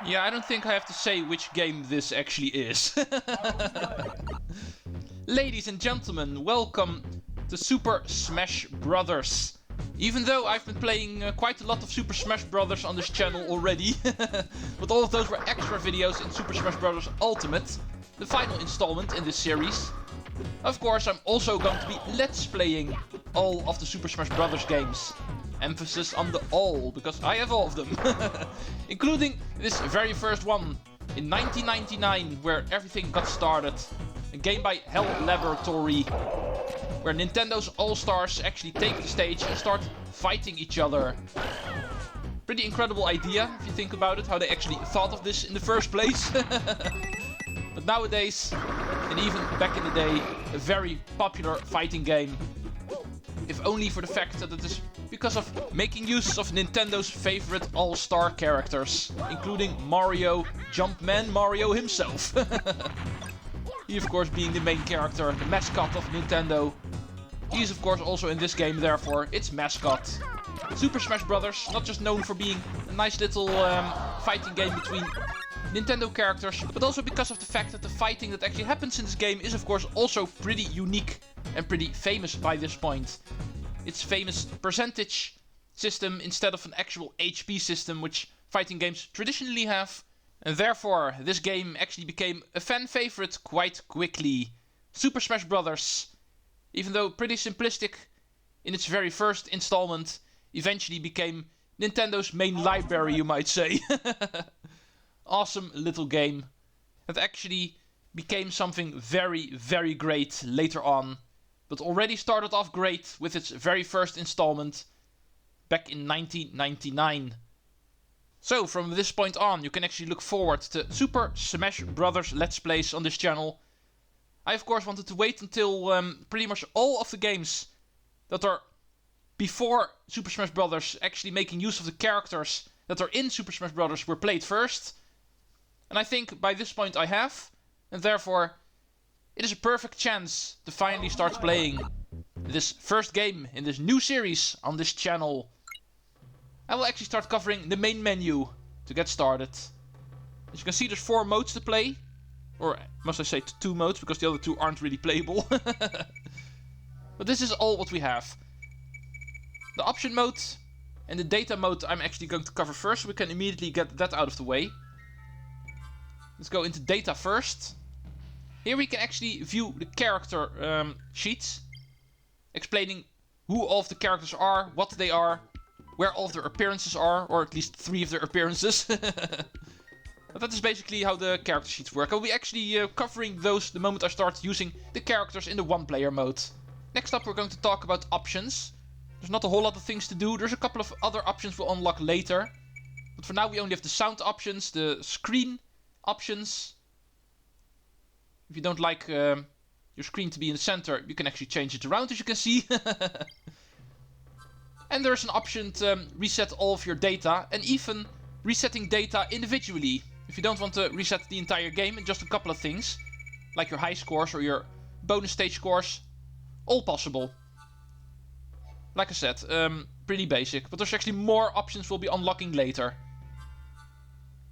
Yeah, I don't think I have to say which game this actually is. Ladies and gentlemen, welcome to Super Smash Brothers. Even though I've been playing quite a lot of Super Smash Brothers on this channel already, but all of those were extra videos in Super Smash Bros. Ultimate, the final installment in this series. Of course, I'm also going to be Let's Playing all of the Super Smash Bros. Games. Emphasis on the all, because I have all of them. Including this very first one in 1999, where everything got started. A game by Hell Laboratory, where Nintendo's All-Stars actually take the stage and start fighting each other. Pretty incredible idea, if you think about it, how they actually thought of this in the first place. But nowadays, and even back in the day, a very popular fighting game. If only for the fact that it is because of making use of Nintendo's favorite all-star characters, including Mario, Jumpman Mario himself. He of course being the main character, the mascot of Nintendo. He is of course also in this game, therefore its mascot. Super Smash Bros. Not just known for being a nice little fighting game between Nintendo characters, but also because of the fact that the fighting that actually happens in this game is of course also pretty unique and pretty famous by this point. Its famous percentage system instead of an actual HP system, which fighting games traditionally have. And therefore, this game actually became a fan favorite quite quickly. Super Smash Bros., even though pretty simplistic in its very first installment, eventually became Nintendo's main library, you might say. Awesome little game that actually became something very, very great later on, but already started off great with its very first installment back in 1999. So from this point on, you can actually look forward to Super Smash Bros. Let's Plays on this channel. I of course wanted to wait until pretty much all of the games that are before Super Smash Bros. Actually making use of the characters that are in Super Smash Bros. Were played first. And I think by this point I have, and therefore it is a perfect chance to finally start playing this first game in this new series on this channel. I will actually start covering the main menu to get started. As you can see, there's 4 modes to play. Or must I say 2 modes, because the other 2 aren't really playable. But this is all what we have. The option mode and the data mode I'm actually going to cover first, so we can immediately get that out of the way. Let's go into data first. Here we can actually view the character sheets, explaining who all of the characters are, what they are, where all of their appearances are, or at least 3 of their appearances. But that is basically how the character sheets work. I'll be actually covering those the moment I start using the characters in the one-player mode. Next up, we're going to talk about options. There's not a whole lot of things to do. There's a couple of other options we'll unlock later. But for now, we only have the sound options, the screen options. If you don't like your screen to be in the center, you can actually change it around, as you can see. And there's an option to reset all of your data, and even resetting data individually. If you don't want to reset the entire game and just a couple of things, like your high scores or your bonus stage scores, all possible. Like I said, pretty basic, but there's actually more options we'll be unlocking later.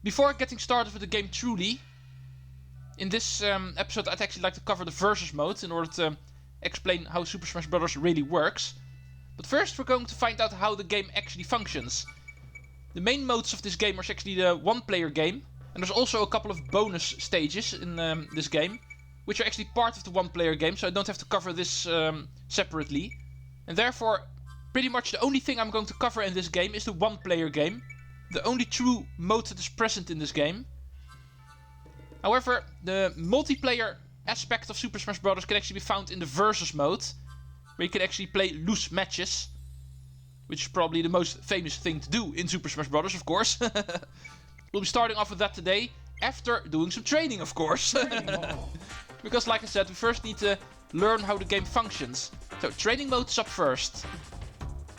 Before getting started with the game truly, in this episode I'd actually like to cover the versus mode in order to explain how Super Smash Bros. Really works. But first we're going to find out how the game actually functions. The main modes of this game are actually the one-player game, and there's also a couple of bonus stages in this game, which are actually part of the one-player game, so I don't have to cover this separately. And therefore, pretty much the only thing I'm going to cover in this game is the one-player game, the only true mode that is present in this game. However, the multiplayer aspect of Super Smash Bros. Can actually be found in the versus mode, where you can actually play loose matches, which is probably the most famous thing to do in Super Smash Bros. Of course. We'll be starting off with that today, after doing some training, of course. Because like I said, we first need to learn how the game functions. So training mode is up first.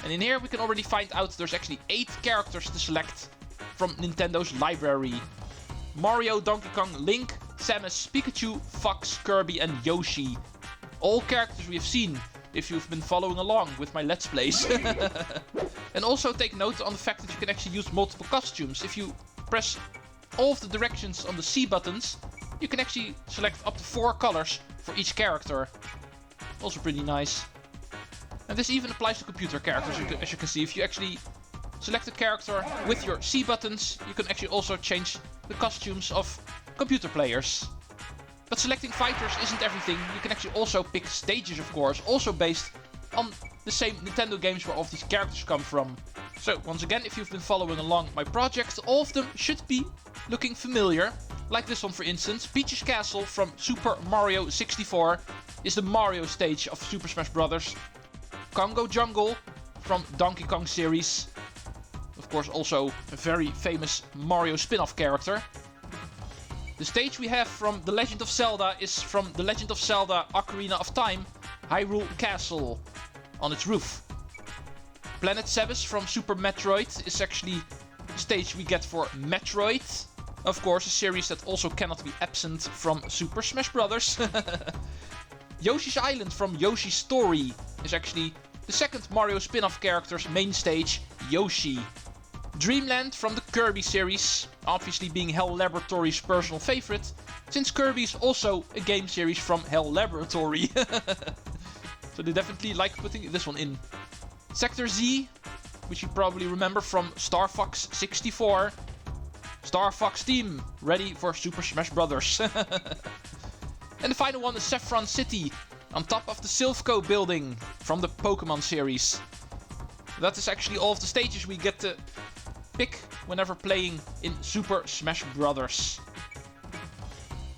And in here we can already find out there's actually 8 characters to select from Nintendo's library. Mario, Donkey Kong, Link, Samus, Pikachu, Fox, Kirby and Yoshi. All characters we have seen if you've been following along with my Let's Plays. And also take note on the fact that you can actually use multiple costumes. If you press all of the directions on the C buttons, you can actually select up to 4 colors for each character. Also pretty nice. And this even applies to computer characters, as you can see. If you actually select a character with your C buttons, you can actually also change the costumes of computer players. But selecting fighters isn't everything. You can actually also pick stages, of course, also based on the same Nintendo games where all of these characters come from. So, once again, if you've been following along my projects, all of them should be looking familiar. Like this one, for instance. Peach's Castle from Super Mario 64 is the Mario stage of Super Smash Bros. Congo Jungle from Donkey Kong series. Of course, also a very famous Mario spin-off character. The stage we have from The Legend of Zelda is from The Legend of Zelda Ocarina of Time, Hyrule Castle, on its roof. Planet Zebes from Super Metroid is actually the stage we get for Metroid. Of course, a series that also cannot be absent from Super Smash Bros. Yoshi's Island from Yoshi's Story is actually the second Mario spin-off character's main stage, Yoshi. Dreamland from the Kirby series, obviously being Hell Laboratory's personal favorite, since Kirby is also a game series from Hell Laboratory. So they definitely like putting this one in. Sector Z, which you probably remember from Star Fox 64. Star Fox team, ready for Super Smash Bros. And the final one is Saffron City, on top of the Silphco building from the Pokemon series. That is actually all of the stages we get to pick whenever playing in Super Smash Bros.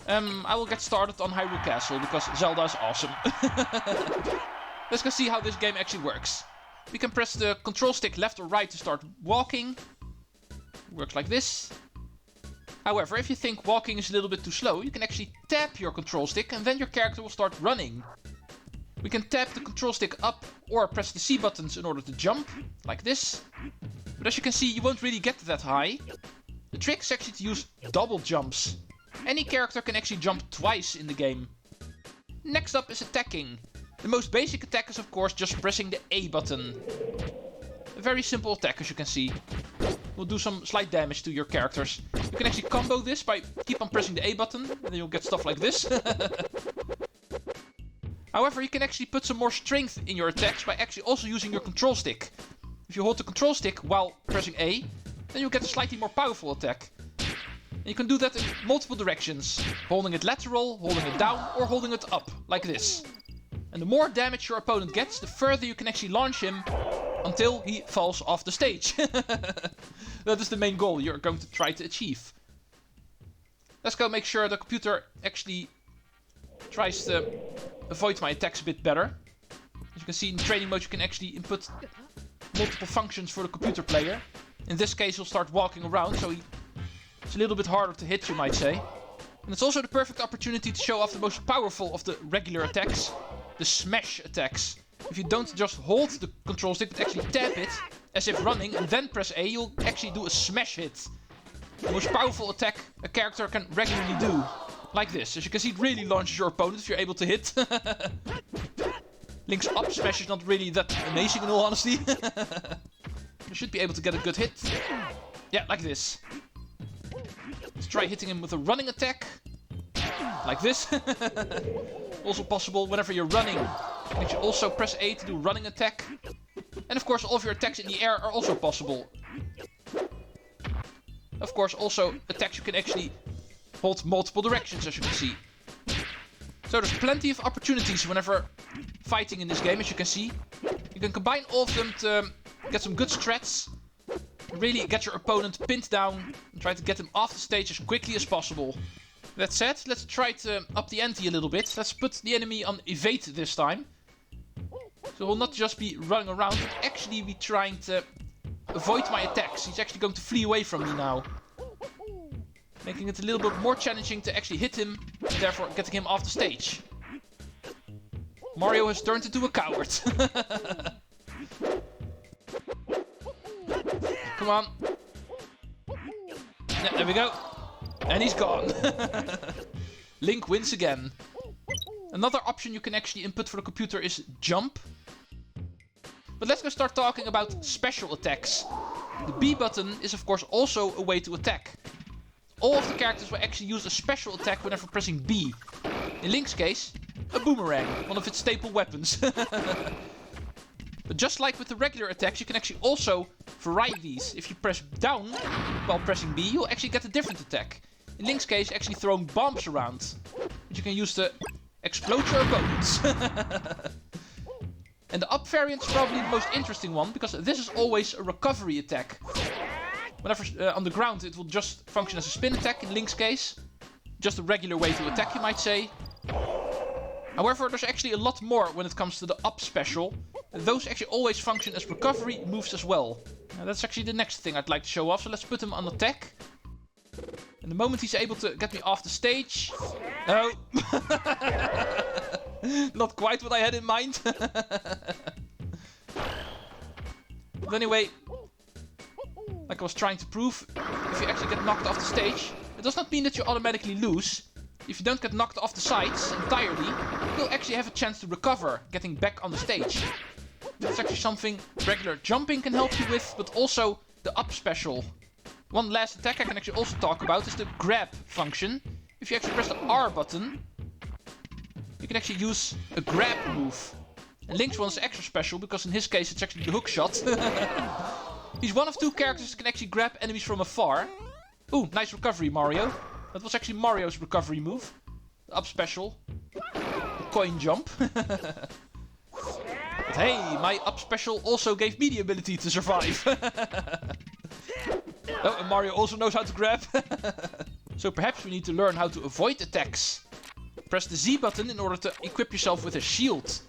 I will get started on Hyrule Castle because Zelda is awesome. Let's go see how this game actually works. We can press the control stick left or right to start walking. Works like this. However, if you think walking is a little bit too slow, you can actually tap your control stick and then your character will start running. We can tap the control stick up or press the C buttons in order to jump, like this. But as you can see, you won't really get that high. The trick is actually to use double jumps. Any character can actually jump twice in the game. Next up is attacking. The most basic attack is of course just pressing the A button. A very simple attack, as you can see. Will do some slight damage to your characters. You can actually combo this by keep on pressing the A button, and then you'll get stuff like this. However, you can actually put some more strength in your attacks by actually also using your control stick. If you hold the control stick while pressing A, then you'll get a slightly more powerful attack. And you can do that in multiple directions. Holding it lateral, holding it down, or holding it up, like this. And the more damage your opponent gets, the further you can actually launch him until he falls off the stage. That is the main goal you're going to try to achieve. Let's go make sure the computer actually tries to avoid my attacks a bit better. As you can see in training mode, you can actually input multiple functions for the computer player. In this case, he'll start walking around, so it's a little bit harder to hit, you might say. And it's also the perfect opportunity to show off the most powerful of the regular attacks, the smash attacks. If you don't just hold the control stick, but actually tap it, as if running, and then press A, you'll actually do a smash hit. The most powerful attack a character can regularly do. Like this. As you can see, it really launches your opponent if you're able to hit. Link's up smash is not really that amazing in all honesty. You should be able to get a good hit. Yeah, like this. Let's try hitting him with a running attack. Like this. Also possible whenever you're running. You can also press A to do running attack. And of course all of your attacks in the air are also possible. Of course also attacks you can actually hold multiple directions, as you can see. So there's plenty of opportunities whenever fighting in this game, as you can see. You can combine all of them to get some good strats. Really get your opponent pinned down and try to get him off the stage as quickly as possible. That said, let's try to up the ante a little bit. Let's put the enemy on evade this time. So he'll not just be running around, but actually be trying to avoid my attacks. He's actually going to flee away from me now. Making it a little bit more challenging to actually hit him, and therefore getting him off the stage. Mario has turned into a coward. Come on. Yeah, there we go. And he's gone. Link wins again. Another option you can actually input for the computer is jump. But let's go start talking about special attacks. The B button is of course also a way to attack. all of the characters will actually use a special attack whenever pressing B. In Link's case, a boomerang, one of its staple weapons. But just like with the regular attacks, you can actually also vary these. If you press down while pressing B, you'll actually get a different attack. In Link's case, actually throwing bombs around. But you can use to explode your opponents. And the up variant is probably the most interesting one, because this is always a recovery attack. Whenever on the ground, it will just function as a spin attack in Link's case. Just a regular way to attack, you might say. However, there's actually a lot more when it comes to the up special. Those actually always function as recovery moves as well. Now, that's actually the next thing I'd like to show off, so let's put him on attack. And the moment he's able to get me off the stage... Oh! Not quite what I had in mind. But anyway, like I was trying to prove, if you actually get knocked off the stage, it does not mean that you automatically lose. If you don't get knocked off the sides entirely, you'll actually have a chance to recover, getting back on the stage. That's actually something regular jumping can help you with, but also the up special. One last attack I can actually also talk about is the grab function. If you actually press the R button, you can actually use a grab move. And Link's one is extra special, because in his case it's actually the hook shot. He's one of two characters that can actually grab enemies from afar. Ooh, nice recovery, Mario. That was actually Mario's recovery move. The up special. The coin jump. But hey, my up special also gave me the ability to survive. Oh, and Mario also knows how to grab. So perhaps we need to learn how to avoid attacks. Press the Z button in order to equip yourself with a shield.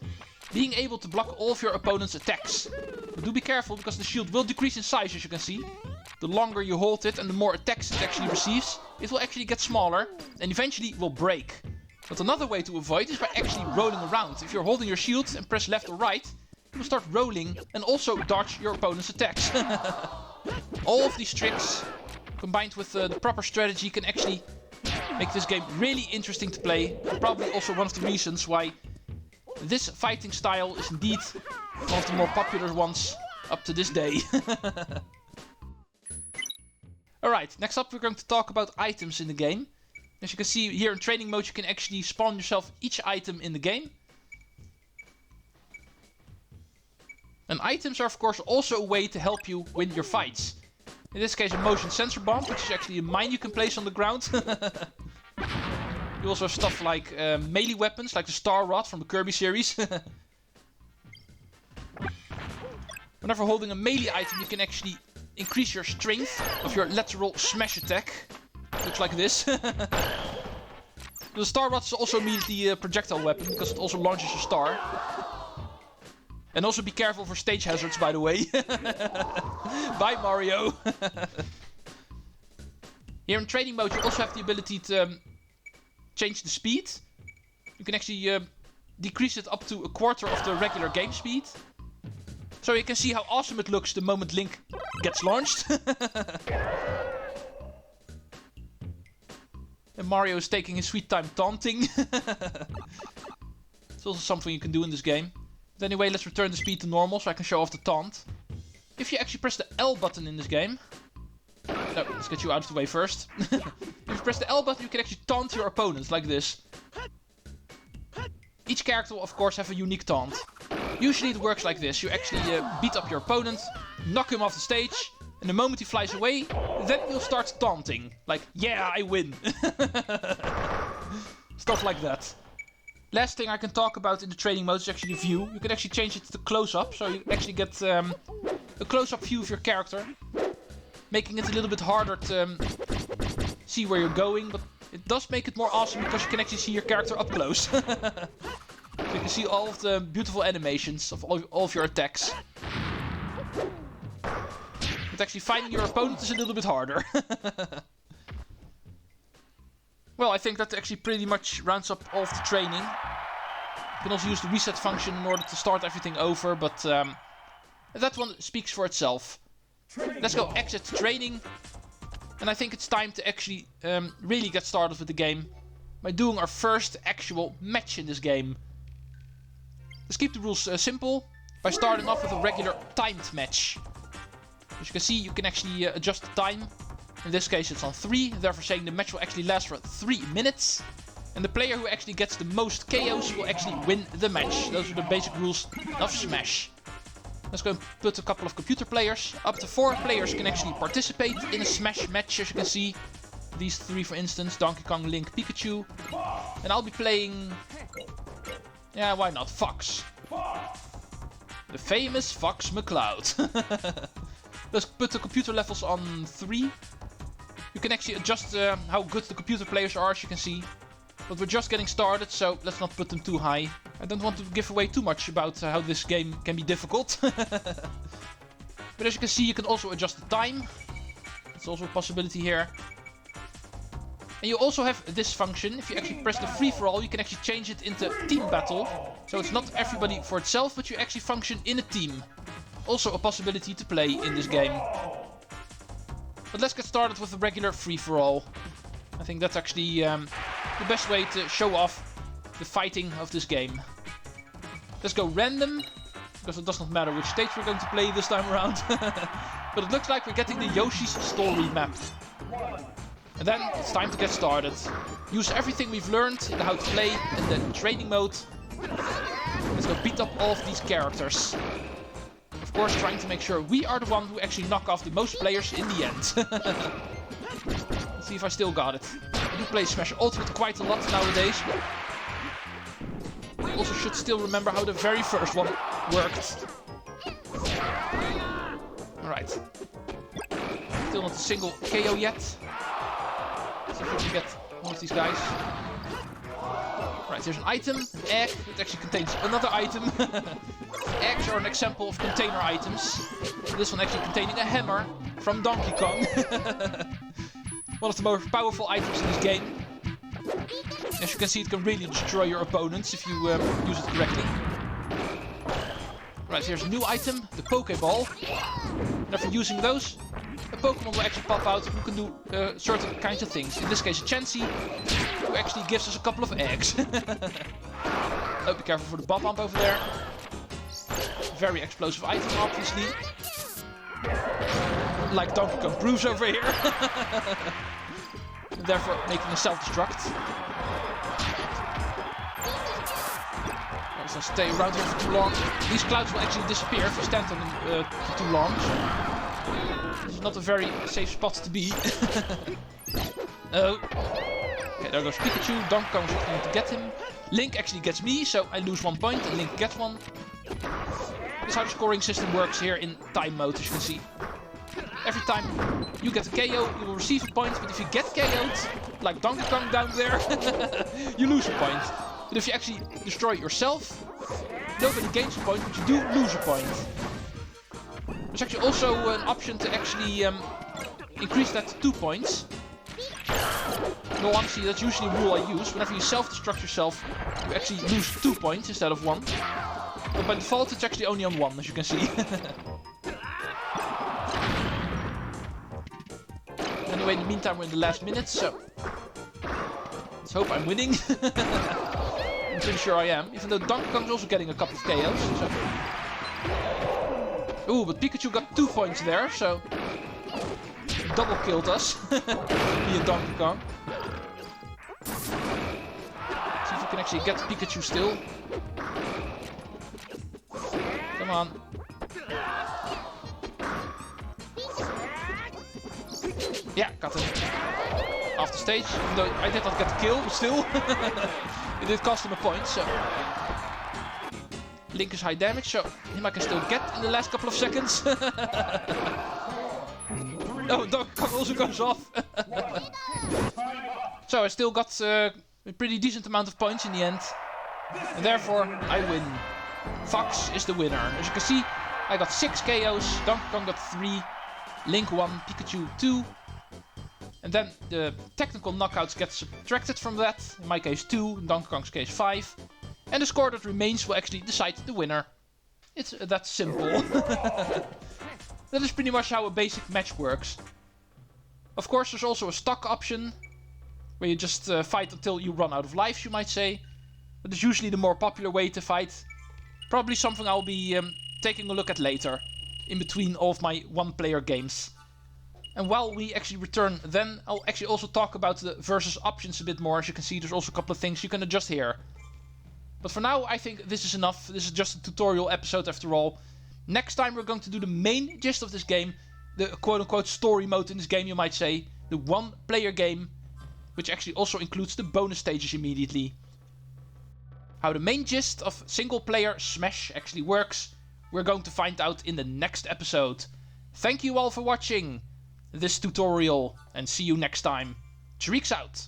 Being able to block all of your opponent's attacks. But do be careful, because the shield will decrease in size, as you can see. The longer you hold it and the more attacks it actually receives, it will actually get smaller and eventually will break. But another way to avoid is by actually rolling around. If you're holding your shield and press left or right, you will start rolling and also dodge your opponent's attacks. All of these tricks, combined with the proper strategy, can actually make this game really interesting to play. And probably also one of the reasons why this fighting style is indeed one of the more popular ones up to this day. Alright, next up we're going to talk about items in the game. As you can see here in training mode, you can actually spawn yourself each item in the game. And items are of course also a way to help you win your fights. In this case a motion sensor bomb, which is actually a mine you can place on the ground. You also have stuff like melee weapons, like the Star Rod from the Kirby series. Whenever holding a melee item, you can actually increase your strength of your lateral smash attack. Looks like this. The Star Rod is also immediately a projectile weapon, because it also launches a star. And also be careful for stage hazards, by the way. Bye, Mario. Here in training mode, you also have the ability to change the speed. You can actually decrease it up to a quarter of the regular game speed. So you can see how awesome it looks the moment Link gets launched. And Mario is taking his sweet time taunting. It's also something you can do in this game. But anyway, let's return the speed to normal so I can show off the taunt. If you actually press the L button in this game... No, let's get you out of the way first. If you press the L button, you can actually taunt your opponents like this. Each character will of course have a unique taunt. Usually it works like this. You actually beat up your opponent, knock him off the stage, and the moment he flies away, then you'll start taunting. Like, yeah, I win. Stuff like that. Last thing I can talk about in the training mode is actually the view. You can actually change it to close-up, so you actually get a close-up view of your character. Making it a little bit harder to see where you're going, but it does make it more awesome because you can actually see your character up close. So you can see all of the beautiful animations of all of your attacks. But actually finding your opponent is a little bit harder. Well, I think that actually pretty much rounds up all of the training. You can also use the reset function in order to start everything over, but that one speaks for itself. Let's go exit training. And I think it's time to actually really get started with the game by doing our first actual match in this game. Let's keep the rules simple by starting off with a regular timed match. As you can see, you can actually adjust the time In this case it's on 3, therefore saying the match will actually last for 3 minutes. And the player who actually gets the most KOs will actually win the match. Those are the basic rules of Smash. Let's go and put a couple of computer players. Up to 4 players can actually participate in a Smash match, as you can see. These 3 for instance, Donkey Kong, Link, Pikachu. And I'll be playing... yeah, why not? Fox. The famous Fox McCloud. Let's put the computer levels on 3. You can actually adjust how good the computer players are, as you can see. But we're just getting started, so let's not put them too high. I don't want to give away too much about how this game can be difficult. But as you can see, you can also adjust the time. That's also a possibility here. And you also have this function. If you actually press the free-for-all, you can actually change it into team battle. So it's not everybody for itself, but you actually function in a team. Also a possibility to play in this game. But let's get started with the regular free-for-all. I think that's actually the best way to show off the fighting of this game. Let's go random, because it does not matter which stage we're going to play this time around. But it looks like we're getting the Yoshi's Story map. And then it's time to get started. Use everything we've learned in how to play in the training mode. Let's go beat up all of these characters. Of course, trying to make sure we are the one who actually knock off the most players in the end. Let's see if I still got it. I do play Smash Ultimate quite a lot nowadays. I also should still remember how the very first one worked. Alright. Still not a single KO yet. Let's see if we can get one of these guys. Right, here's an item, an egg, that actually contains another item. Eggs are an example of container items. This one actually containing a hammer from Donkey Kong. One of the most powerful items in this game. As you can see, it can really destroy your opponents if you use it correctly. Right, here's a new item, the Pokeball. And after using those, a Pokemon will actually pop out who can do certain kinds of things. In this case, a Chansey, who actually gives us a couple of eggs. Oh, be careful for the Bob Bump over there. Very explosive item, obviously. Like Donkey Kong proves over here. And therefore making a self-destruct. So stay around here for too long. These clouds will actually disappear if you stand on them for too long. So this is not a very safe spot to be. Oh. Okay, there goes Pikachu. Donkey Kong is trying to get him. Link actually gets me, so I lose 1 point and Link gets 1. That's how the scoring system works here in time mode, as you can see. Every time you get a KO, you will receive a point, but if you get KO'd, like Donkey Kong down there, you lose a point. But if you actually destroy it yourself, nobody gains a point, but you do lose a point. There's actually also an option to actually increase that to 2 points. In all honesty, that's usually a rule I use. Whenever you self-destruct yourself, you actually lose 2 points instead of 1. But by default, it's actually only on 1, as you can see. Anyway, in the meantime, we're in the last minute, so let's hope I'm winning. I'm pretty sure I am, even though Donkey Kong's also getting a couple of KOs. So. Ooh, but Pikachu got 2 points there, so double killed us. Me and Donkey Kong. See if we can actually get Pikachu still. Come on. Yeah, got him. Off the stage, even though I did not get the kill, but still. It did cost him a point, so. Link is high damage, so him I can still get in the last couple of seconds. Oh, Donkey Kong also goes off. So I still got a pretty decent amount of points in the end. And therefore, I win. Fox is the winner. As you can see, I got 6 KOs, Donkey Kong got 3, Link 1, Pikachu 2. And then the technical knockouts get subtracted from that. In my case 2, in Donkey Kong's case 5. And the score that remains will actually decide the winner. It's that simple. That is pretty much how a basic match works. Of course, there's also a stock option, where you just fight until you run out of lives, you might say. That is usually the more popular way to fight. Probably something I'll be taking a look at later, in between all of my one-player games. And while we actually return, then I'll actually also talk about the versus options a bit more. As you can see, there's also a couple of things you can adjust here. But for now, I think this is enough. This is just a tutorial episode after all. Next time we're going to do the main gist of this game. The quote-unquote story mode in this game, you might say. The one-player game. Which actually also includes the bonus stages immediately. How the main gist of single-player Smash actually works, we're going to find out in the next episode. Thank you all for watching this tutorial, and see you next time. Treecks out!